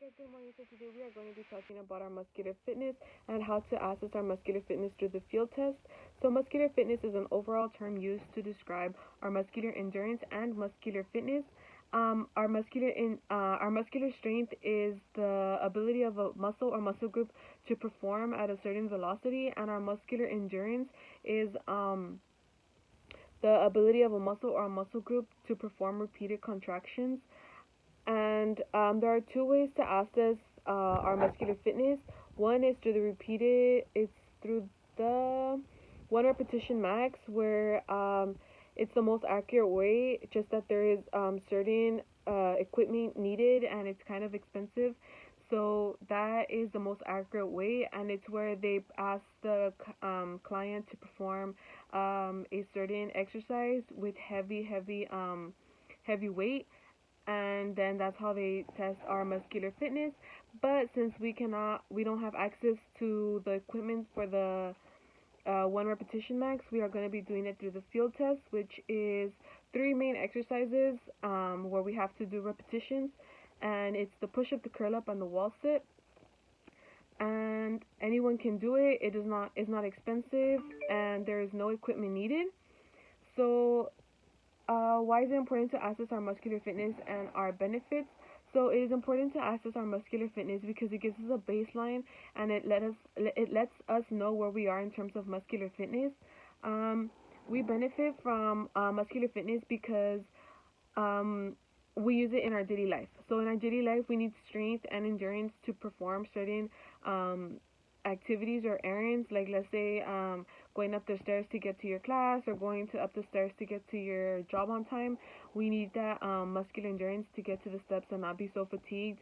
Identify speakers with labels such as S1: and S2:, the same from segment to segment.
S1: guys, good morning. So today we are going to be talking about our muscular fitness and how to assess our muscular fitness through the field test. So muscular fitness is an overall term used to describe our muscular endurance and muscular fitness. Our muscular strength is the ability of a muscle or muscle group to perform at a certain velocity, and our muscular endurance is the ability of a muscle or a muscle group to perform repeated contractions. And there are two ways to assess our muscular fitness. One is through the repeated. It's through the one repetition max, where it's the most accurate way. Just that there is certain equipment needed, and it's kind of expensive. So that is the most accurate way, and it's where they ask the client to perform a certain exercise with heavy weight, and then that's how they test our muscular fitness. But since we don't have access to the equipment for the one repetition max, we are going to be doing it through the field test, which is three main exercises where we have to do repetitions, and it's the push up, the curl up, and the wall sit. And anyone can do it. It's not expensive, and there is no equipment needed. So why is it important to assess our muscular fitness and our benefits? So it is important to assess our muscular fitness because it gives us a baseline, and it lets us know where we are in terms of muscular fitness. We benefit from muscular fitness because um, we use it in our daily life. So in our daily life, we need strength and endurance to perform certain um, activities or errands. Like let's say going up the stairs to get to your class, or going to up the stairs to get to your job on time. We need that muscular endurance to get to the steps and not be so fatigued.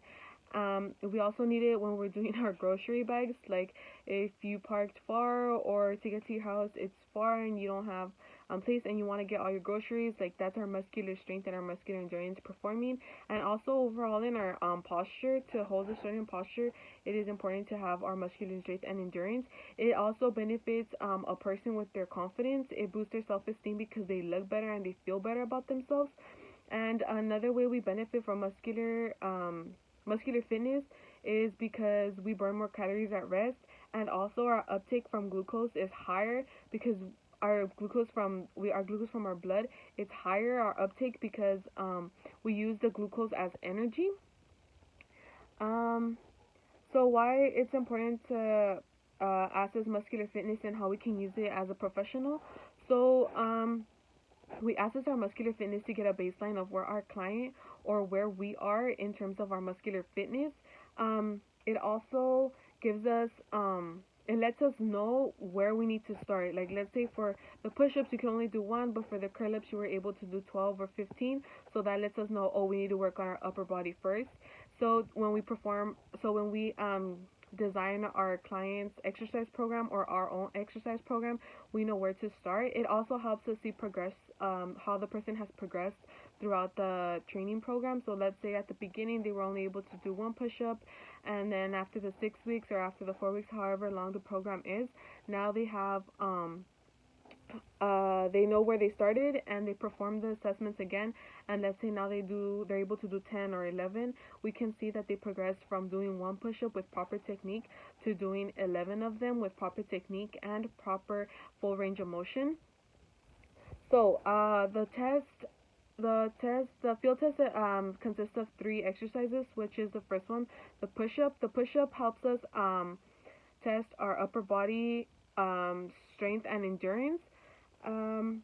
S1: We also need it when we're doing our grocery bags. Like if you parked far, or to get to your house it's far and you don't have place and you want to get all your groceries, like that's our muscular strength and our muscular endurance performing. And also overall in our posture, to hold a certain posture, it is important to have our muscular strength and endurance. It also benefits a person with their confidence. It boosts their self-esteem because they look better and they feel better about themselves. And another way we benefit from muscular fitness is because we burn more calories at rest, and also our uptake from glucose is higher because our glucose from our blood, it's higher our uptake because we use the glucose as energy. Um, so why it's important to access muscular fitness and how we can use it as a professional. So we assess our muscular fitness to get a baseline of where our client or where we are in terms of our muscular fitness. It also gives us it lets us know where we need to start. Like let's say for the push-ups you can only do one, but for the curl-ups you were able to do 12 or 15. So that lets us know, oh, we need to work on our upper body first. So when we design our client's exercise program or our own exercise program, we know where to start. It also helps us see progress, how the person has progressed throughout the training program. So let's say at the beginning they were only able to do one push-up, and then after the 6 weeks or after the 4 weeks, however long the program is, now they know where they started and they perform the assessments again. And let's say now they're able to do 10 or 11. We can see that they progressed from doing one push-up with proper technique to doing 11 of them with proper technique and proper full range of motion. So the field test consists of three exercises, which is the first one, the push-up. The push-up helps us test our upper body strength and endurance. um,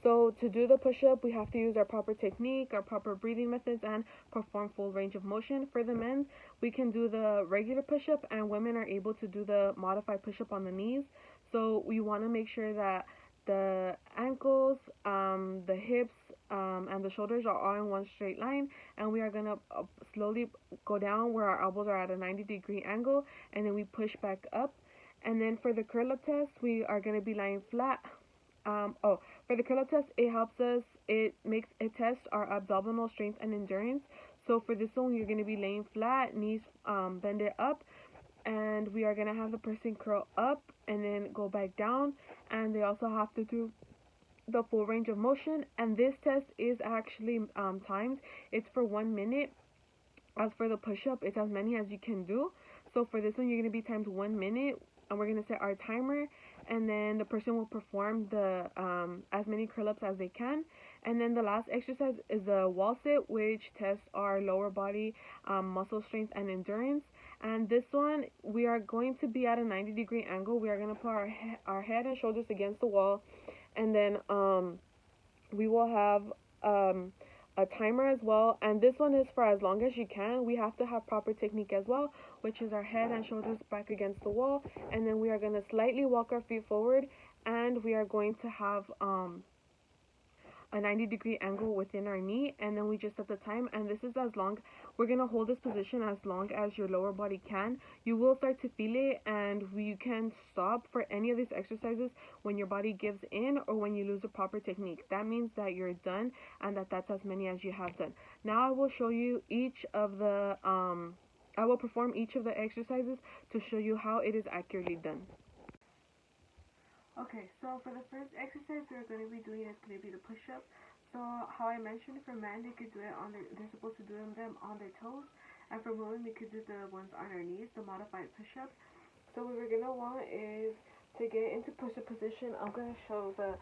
S1: so to do the push-up, we have to use our proper technique, our proper breathing methods, and perform full range of motion. For the men, we can do the regular push-up, and women are able to do the modified push-up on the knees. So we want to make sure that the ankles, the hips, and the shoulders are all in one straight line, and we are gonna slowly go down where our elbows are at a 90-degree angle, and then we push back up. And then for the curl-up test, we are gonna be lying flat. For the curl-up test, it helps us. It tests our abdominal strength and endurance. So for this one, you're gonna be laying flat, knees bended up, and we are gonna have the person curl up and then go back down. And they also have to do the full range of motion. And this test is actually timed. It's for 1 minute. As for the push-up, it's as many as you can do. So for this one, you're going to be timed 1 minute, and we're going to set our timer, and then the person will perform the as many curl-ups as they can. And then the last exercise is the wall sit, which tests our lower body muscle strength and endurance. And this one, we are going to be at a 90-degree angle. We are going to put our head and shoulders against the wall, and then we will have a timer as well, and this one is for as long as you can. We have to have proper technique as well, which is our head and shoulders back against the wall, and then we are going to slightly walk our feet forward, and we are going to have a 90-degree angle within our knee, and then we just set the time, and this is as long, we're going to hold this position as long as your lower body can. You will start to feel it, and you can stop for any of these exercises when your body gives in or when you lose a proper technique. That means that you're done, and that's as many as you have done. Now I will show you each of the I will perform each of the exercises to show you how it is accurately done. Okay, so for the first exercise we're going to be doing is going to be the push-up. So how I mentioned, for men they could do it on they're supposed to do them on their toes, and for women we could do the ones on our knees, the modified push-up. So what we're going to want is to get into push-up position. I'm going to show the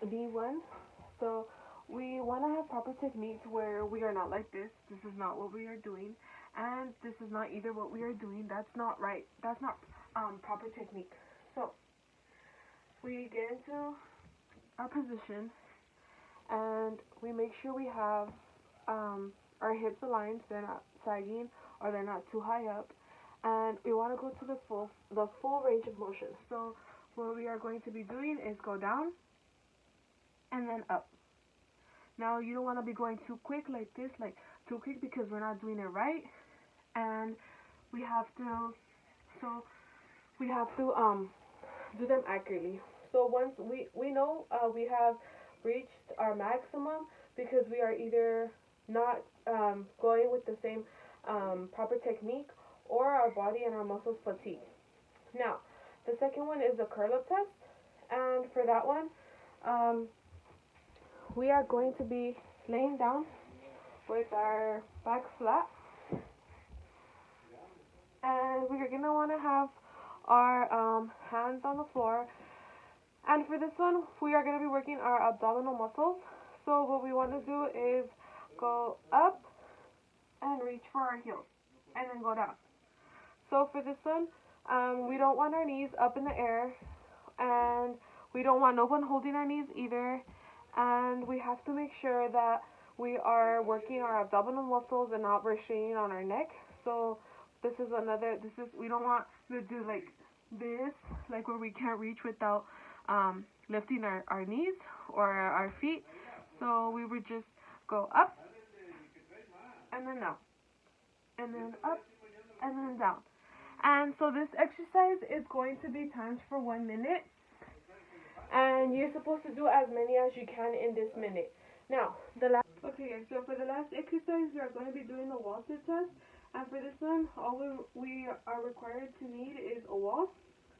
S1: knee one. So we want to have proper technique where we are not like this. This is not what we are doing, and this is not either what we are doing. That's not right. That's not proper technique. So we get into our position, and we make sure we have our hips aligned. They're not sagging or they're not too high up, and we want to go to the full range of motion. So what we are going to be doing is go down and then up. Now you don't want to be going too quick like this, like too quick, because we're not doing it right, and we have to do them accurately. So once we know we have reached our maximum, because we are either not going with the same proper technique, or our body and our muscles fatigue. Now, the second one is the curl-up test, and for that one, we are going to be laying down with our back flat, and we're going to want to have our hands on the floor. And for this one, we are going to be working our abdominal muscles. So what we want to do is go up and reach for our heels, and then go down. So for this one, we don't want our knees up in the air, and we don't want no one holding our knees either. And we have to make sure that we are working our abdominal muscles and not restraining on our neck. So we don't want to do like this, like where we can't reach without lifting our knees or our feet. So we would just go up and then down, and then up and then down. And so this exercise is going to be timed for 1 minute, and you're supposed to do as many as you can in this minute. Now, okay, so for the last exercise, we are going to be doing the wall sit test. And for this one, all we are required to need is a wall.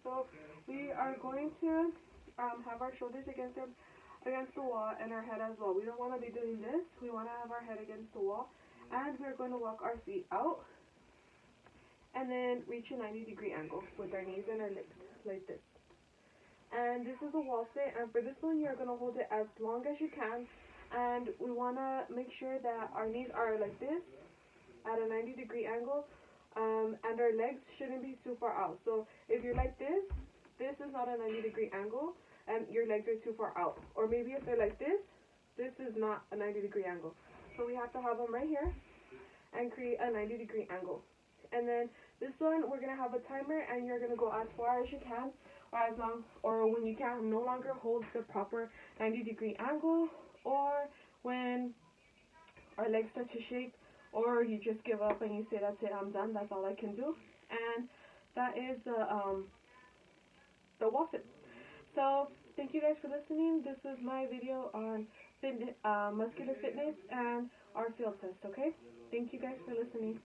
S1: So we are going to have our shoulders against the wall, and our head as well. We don't want to be doing this. We want to have our head against the wall, and we're going to walk our feet out, and then reach a 90-degree angle with our knees and our legs like this. And this is a wall sit, and for this one, you're going to hold it as long as you can, and we want to make sure that our knees are like this at a 90-degree angle, and our legs shouldn't be too far out. So if you're like this is not a 90-degree angle, and your legs are too far out. Or maybe if they're like this is not a 90-degree angle. So we have to have them right here and create a 90-degree angle. And then this one, we're going to have a timer, and you're going to go as far as you can, or when you can no longer hold the proper 90-degree angle, or when our legs start to shake, or you just give up and you say, that's it, I'm done, that's all I can do. And that is the wall sit. So thank you guys for listening. This is my video on muscular fitness and our field test, okay? Thank you guys for listening.